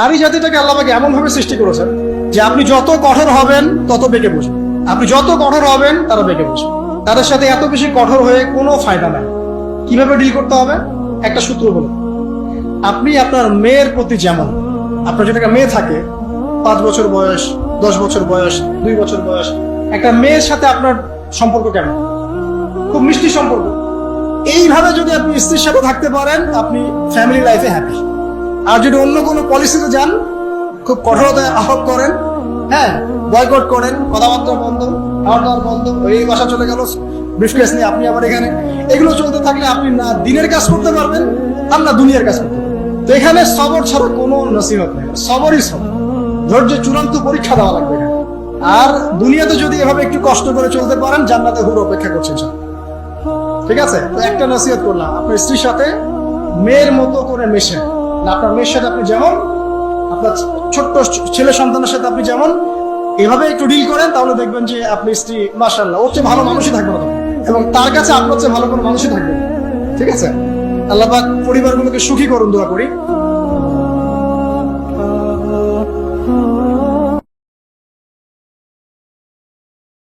নারী জাতিটাকে আল্লাহ পাক এমন ভাবে সৃষ্টি করেছেন যে আপনি যত কঠোর হবেন তত বেঁকে বসবেন, আপনি যত কঠোর হবেন তারা বেঁকে বসবে। তাদের সাথে এত বেশি কঠোর হয়ে কোনো ফায়দা নাই। কিভাবে ডিল করতে হবে? একটা সূত্র বলে, আপনি আপনার মেয়ের প্রতি যেমন, আপনার যদি একটা মেয়ে থাকে 5 বছর বয়স, 10 বছর বয়স, 2 বছর বয়স, একটা মেয়ের সাথে আপনার সম্পর্ক কেমন? খুব মিষ্টি সম্পর্ক। এইভাবে যদি আপনি স্ত্রীর সাথে থাকতে পারেন, আপনি ফ্যামিলি লাইফে হ্যাপি। আর যদি অন্য কোনো পলিসিতে যান, খুব কঠোরতায় আহ্বান করেন, হ্যাঁ, বয়কট করেন, কথাবার্তা বন্ধ, খাওয়া দাওয়া বন্ধ, এই বাসা চলে গেল ব্রিফকেস নিয়ে, আপনি আবার এখানে, এগুলো চলতে থাকলে আপনি না দিনের কাজ করতে পারবেন আর না দুনিয়ার কাজ করতে পারবেন। তো এখানে সবর ছাড়া কোনো নসিহত নেই, সবরই সবর, ধৈর্যের চূড়ান্ত পরীক্ষা দেওয়া লাগবে এখানে। আর দুনিয়াতে যদি এভাবে একটু কষ্ট করে চলতে পারেন, জান্নাতে হুর অপেক্ষা করছেন। ঠিক আছে? তো একটা নসিহত করলাম, আপনার স্ত্রীর সাথে মেয়ের মতো করে মেশেন। আপনার মেয়ের সাথে আপনি যেমন, আপনার ছোট্ট ছেলে সন্তানের সাথে আপনি যেমন, এভাবে একটু ডিল করেন, তাহলে দেখবেন যে আপনি স্ত্রী মাশাআল্লাহ ওর চেয়ে ভালো মানুষই থাকবে না, এবং তার কাছে আপনার চেয়ে ভালো কোনো মানুষই থাকবে না। ঠিক আছে? আল্লাহ পাক পরিবারগুলোকে সুখী করুন, দোয়া করি।